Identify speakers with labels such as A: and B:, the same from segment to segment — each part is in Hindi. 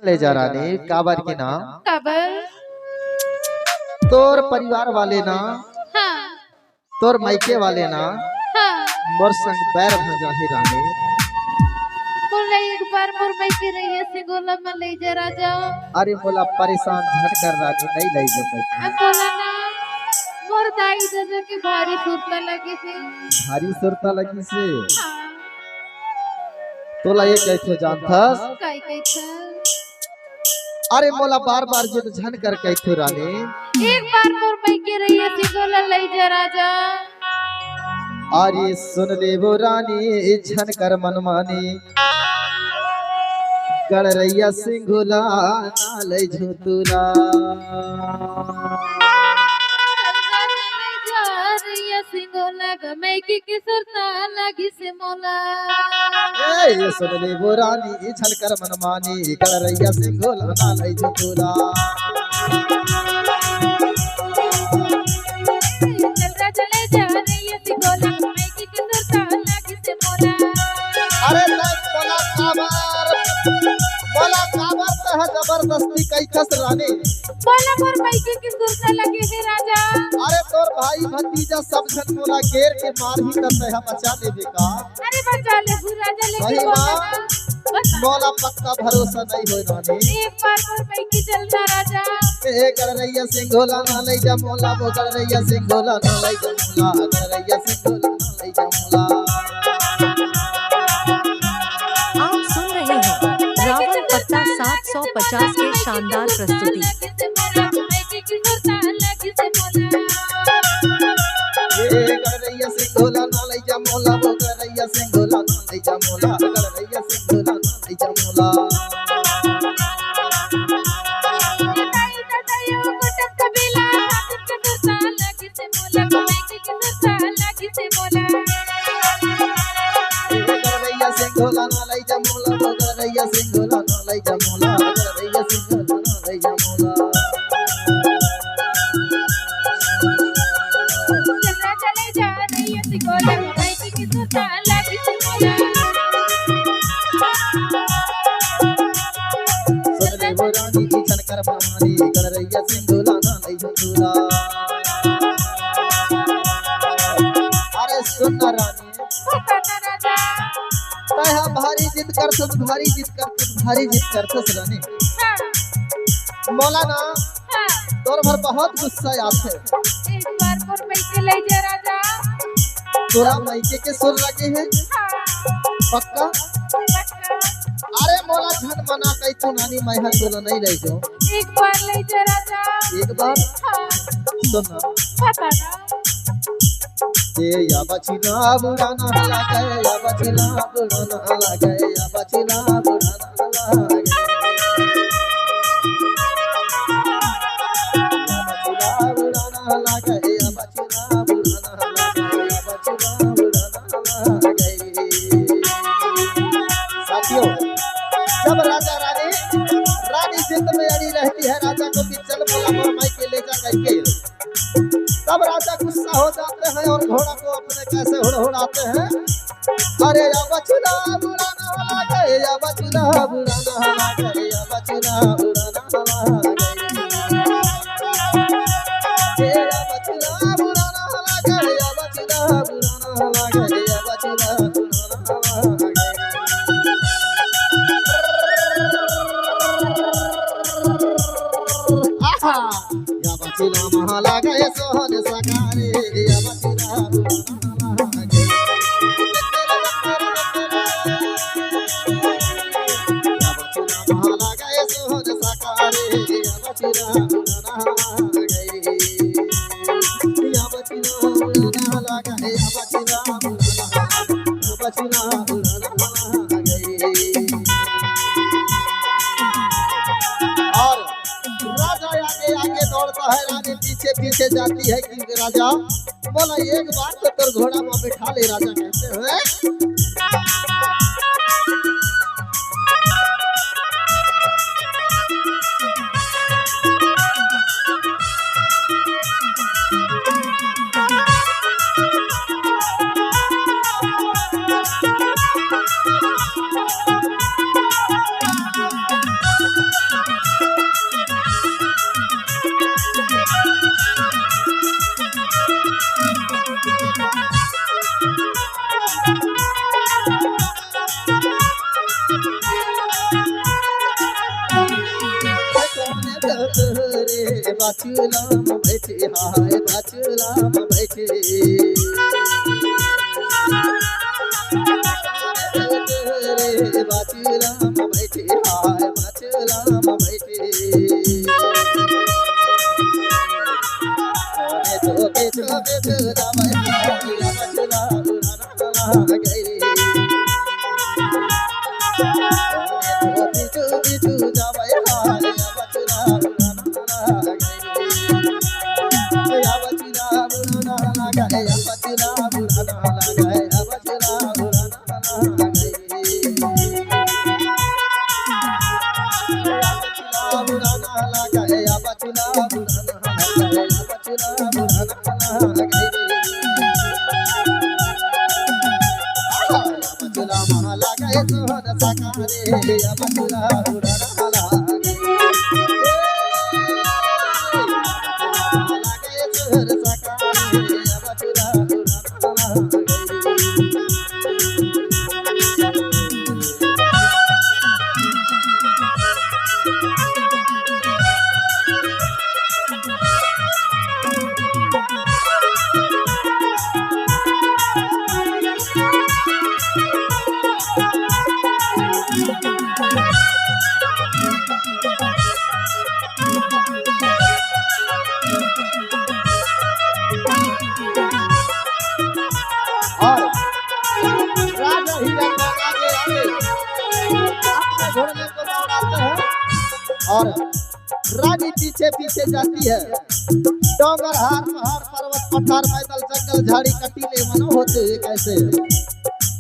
A: ले जा रानी काबर की नाम
B: काबर
A: तोर परिवार वाले ना
B: हाँ
A: तोर मायके वाले ना
B: हाँ
A: मोर संग पैर भजाही रानी
B: बोला एक बार मोर मायके रही से गोला में ले जा राजा।
A: अरे बोला परेशान झट कर रानी नहीं ले जो पैसा
B: अब बोला ना मोर दाई दादा के भारी सुरता लगी थी।
A: भारी सुरता लगी से
B: हाँ
A: तोला ये कैसे जानथस
B: काई काई था
A: अरे मोला बार बार जो झन कर कैथे रानी
B: एक बार मोर मायके रही से गोला ले जा राजा।
A: अरे सुन ले वो रानी झन कर मनमानी गड़रैया सिंघुला ना ले झुतुला
B: सिंगोला गमैकी की सरता लगी से मोला
A: ए सुन ले वो रानी झन कर मनमानी गड़रैया सिंघुला ना ले झुतुला
B: चल राजा ले जा रही है सिंगोला गमैकी की सरता लगी से मोला।
A: अरे मोला काबर तह जबरदस्ती कैथस रानी
B: बोला मोर मायके की सुरता लगी है राजा।
A: अरे तोर भाई भतीजा सब जन मोला घेर के मार ही करते हैं बचा लेबे का
B: अरे बचा ले भू राजा
A: सही
B: लेके
A: बात मोला पक्का भरोसा नहीं होय रानी
B: एक बार मोर मायके चलता राजा।
A: ए गड़रैया सिंघोला ना ले जा मोला वो गड़रैया सिंघोला ना ले जा मोला गड़रैया सिंघोला ना ले जा मोला।
C: आप सुन रहे हैं रावल पत्ता 750 के शानदार प्रस्तुति।
A: ए गड़रैया सिंघोला ना ले जा मोला वो गड़रैया सिंघोला ना ले जा मोला गड़रैया सिंघोला ना ले जा मोला। गड़रैया सिंघोला ना ले जा मोला वो गड़रैया सिंघोला ना ले जा मोला गड़रैया सिंघोला ना ले जा मोला। सुन ले वो रानी झन कर मनमानी गड़रैया सिंघोला ना ले झुतुला। अरे सुन ना रानी तह भारी जिद करथस रानी मोला ना तोर भर बहुत गुस्सा आथे तोरा मायके के सुर लगे है पक्का। अरे मोला झन मना कई तू नानी मैं हर तोला नहीं ले जो
B: एक बार ले जा राजा।
A: एक बार
B: हाँ
A: सुन ना
B: पता ना
A: ए या बचिना बुढ़ाना हला गए या बचिना बुढ़ाना हला गए या बचिना बुढ़ाना हला गए या बचिना बुढ़ाना हला गए या बचिना बुढ़ाना हला गए या बचिना बुढ़ाना हला गए। साथियों जब राजा रानी जिद में अड़ी रहती है राजा को भी चल बोला मोर मायके ले जा करके तब राजा गुस्सा हो जाते हैं और घोड़ा को अपने कैसे हुड़हुड़ाते हैं। अरे या बचना बुढ़ाना हला गए या बचना बुढ़ाना हला गए या बचना बुढ़ाना हला गए या बचना बुढ़ाना हला गए या बचना बुढ़ाना हला गए या बचना बुढ़ाना हला गए। आहा या बचना महला गए सोहन सकारे या बचना बुढ़ाना हला गए या बचना महला गए सोहन सकारे या बचना बुढ़ाना हला गए या बचना बुढ़ाना हला गए या बचना बुढ़ाना हला गए। और राजा आगे आगे दौड़ता है रानी पीछे पीछे जाती है कि राजा बोला एक बार तो तोर घोड़ा में बैठा ले राजा कहते हुए। बाचुला में बैठे हाय बाचुला में बैठे रे बाचुला में बैठे हाय बाचुला में बैठे छोटे छोटे छोटा बैठा बाचुला बुलाना गई बिचू बिचू जावे हाय बाचुला बुलाना गई या बाचुला बुलाना गई या बाचुला बुलाना गई या बाचुला बुलाना गई बुलाना गई या बाचुला बुलाना गई या बाचुला बुलाना गई बाचुला माला गए सोहर सकारे या बाचुला बुलाना गई माला गए सोहर सकारे या बाचुला बुलाना गई और राजा हीरा का आगे आगे अपने घोड़े को दौड़ाते हैं और रानी पीछे पीछे जाती है। डोंगर हार पहाड़ पर्वत पठार पैदल जंगल झाड़ी कटीले वनों होते हुए कैसे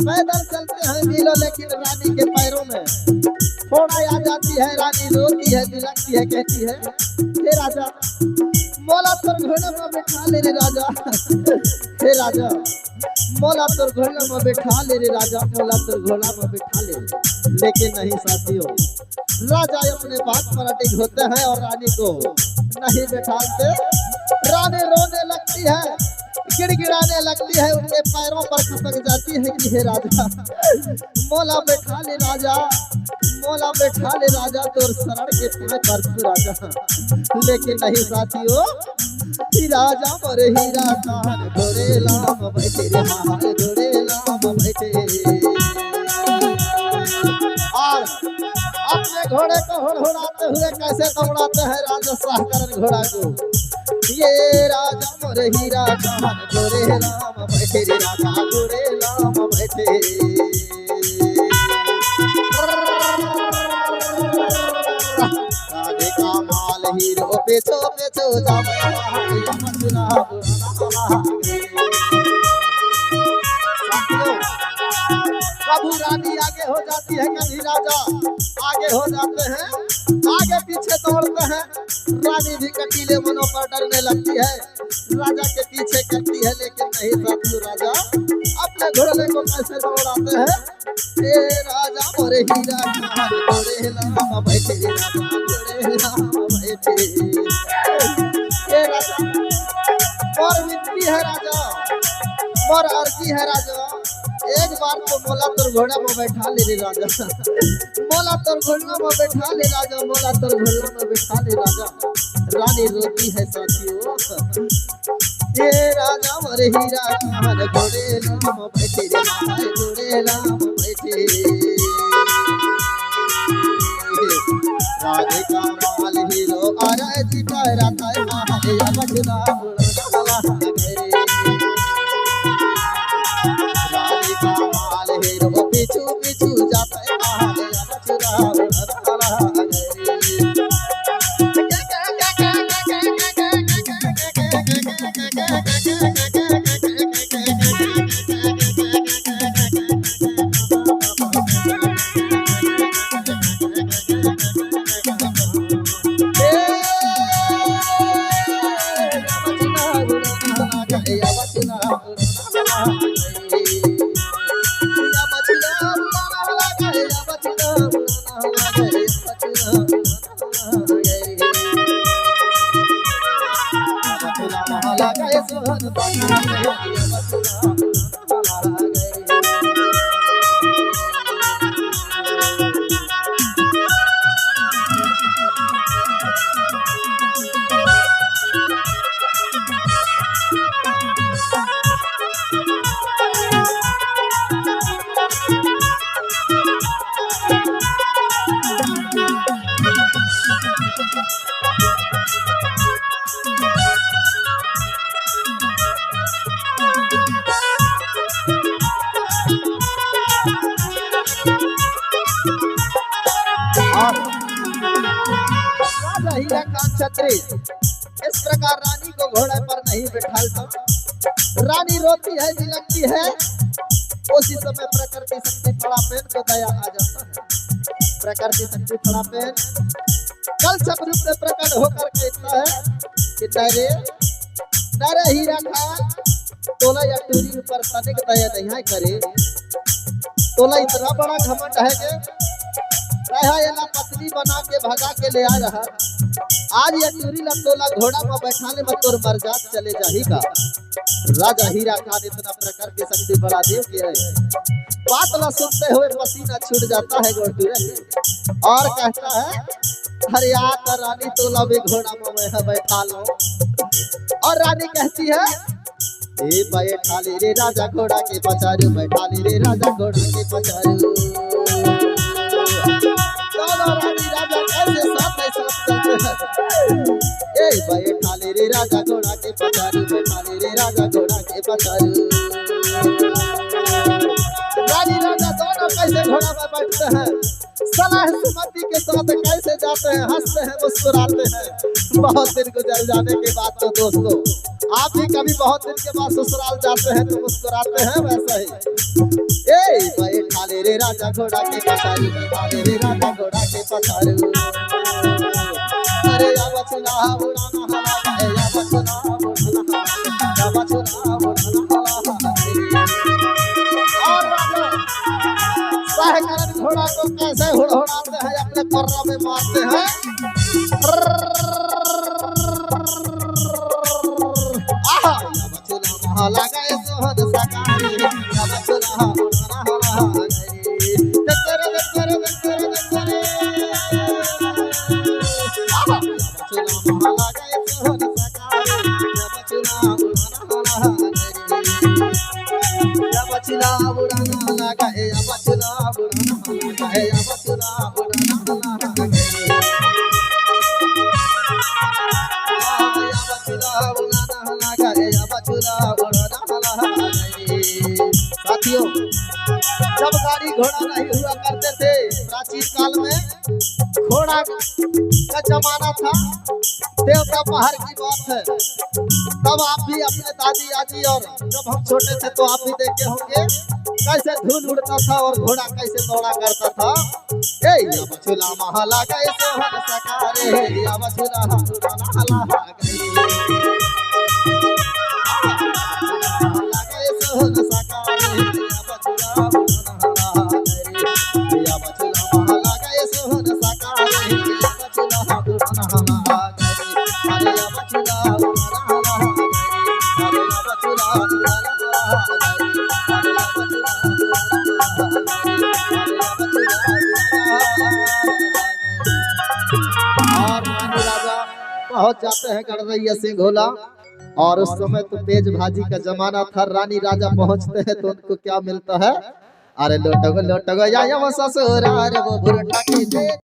A: पैदल चलते हैं मीलों लेकिन रानी के पैरों में थोड़ा आ जाती है। रानी रोती है बिलखती है कहती है हे राजा मोला तोर घोड़े में बैठा ले रे राजा हे राजा मोला तोर घोड़ा में बैठा ले रे राजा मोला तोर घोड़ा में बैठा ले। लेकिन नहीं साथियों राजा अपने बात पर अटक होते हैं और रानी को नहीं बैठाते। रानी रोने लगती है गिड़गिड़ाने लगती है उनके पैरों पर खसक जाती है कि हे राजा मोला बैठा ले राजा मोला बैठा ले राजा तोर शरण के पाए पर राजा। लेकिन नहीं साथियों राजा मोरे हीरा कान घोड़े लाम बैठे रे हाय घोड़े लाम बैठे और अपने घोड़े को हुड़हुड़ाते हुए कैसे दौड़ाते हैं राजा शाहकरण घोड़ा को। ये राजा मोरे हीरा कान घोड़े लाम बैठे रे राजा घोड़े लाम बैठे राधे का माल हीरो पेचो पेचो जावे बाचुला बुलाना कभी रानी आगे हो जाती है कभी राजा आगे हो जाते हैं आगे पीछे दौड़ते हैं। रानी भी कटीले मनों पर डरने लगती है राजा के पीछे करती है। लेकिन नहीं साथियों राजा अपने घोड़े को कैसे दौड़ाते हैं। ये राजा मोरे हीरा कान घोड़े लाम बैठे राजा घोड़े लाम बैठे ये राजा और विनती है राजा और अर्जी है राजा एक बार तो मोला तोर घोड़ा में बैठा ले रे राजा मोला तोर घोड़ा में बैठा ले राजा मोला तोर घोड़ा में बैठा ले राजा। रानी रोती है साथियों ये राजा मोरे हीरा कान घोड़े लाम बैठे रे हाय घोड़े लाम बैठे राधे का माल हीरो अरे जीता रहता है हाय या बाचुला बुलाना गई राधे का माल हीरो पीछू पीछू जाता है हाय या बाचुला बुलाना गई राजा हीरा खान छत्री इस प्रकार रानी को घोड़े पर नहीं बिठाता। रानी रोती है, बिलखती है। उसी समय प्रकृति शक्ति फड़ापेन को दया आ जाता है। प्रकृति शक्ति फड़ापेन कल सब रूप में प्रकट होकर कहता है कि नरे हीरा खान तोला या टूरी ऊपर तनिक दया नहीं करे। तोला इतना बड़ा घमंड है कि ये ना पत्नी बना के भगा के ले आ रहा। आज ये टूरी ला तोला घोड़ा में बैठाने में तोर मरजात चले जाही का। राजा हीरा खान इतना प्रकृति शक्ति बड़ा देव के है। बात ला सुनते हुए पसीना छूट जाता है गोटूरे के और कहता है अरे आ रानी तोला भी घोड़ा में मैं बैठा लो। और रानी कहती है ए बैठा ले रे राजा घोड़ा के पचारू, बैठा ले रे राजा घोड़ा के पचारू। दोनों रानी राजा कैसे साथ चलते हैं। ए बैठा ले रे राजा घोड़ा के पचारू, बैठा ले रे राजा घोड़ा के पचारू। रानी राजा दोनों कैसे घोड़ा में बैठते हैं, सलाह सुमति के साथ कैसे जाते हैं, हंसते हैं, मुस्कुराते हैं। बहुत दिन गुजर जाने के बाद तो दोस्तों आप भी कभी बहुत दिन के बाद ससुराल जाते हैं तो मुस्कुराते हैं वैसा ही। ए बैठा ले रे राजा घोड़ा के पचारू, बैठा ले रे राजा घोड़ा के पचारू। अरे या बचना उड़ाना हवा, या बचना उड़ाना हवा, या बचना उड़ाना हवा। और सहकरण घोड़ा को कैसे हुड़हुड़ाते हैं, अपने कर्रा में मारते हैं। लगा सोहन सकारी, या बचना उड़ाना हवा गई। दक्कर दक्कर दक्कर दक्कर लगा सोहन सकारी, या बचना उड़ाना हवा गई। या बचना उड़ाना लगा, या बचना उड़ाना लगा, या बचना उड़ाना लगा गई। या बचना उड़ाना लगा, या बचना उड़ाना लगा गई। साथियों जब गाड़ी घोड़ा नहीं हुआ करते थे प्राचीन काल में, घोड़ा का जमाना था, देवता पहाड़ की बात है। तब आप भी अपने दादी आजी और जब हम छोटे थे तो आप भी देखे होंगे कैसे धूल उड़ता था और घोड़ा कैसे दौड़ा करता था। ए या बचुला महला गए सोहन सकारे, या बचुला महला गए सोहन सकारे, या बचुला महला गए, या बचुला महला गए सोहन सकारे, या बचुला महला गए। अरे या बचुला महला गए, अरे या बचुला महला गए, अरे या बचुला और रानी राजा पहुंच जाते हैं गढ़रैया से घोला। और उस समय तो तेज भाजी का जमाना था। रानी राजा पहुंचते हैं तो उनको क्या मिलता है, अरे लोटगो लोटगो या ससुराल वो बुरटा की दे।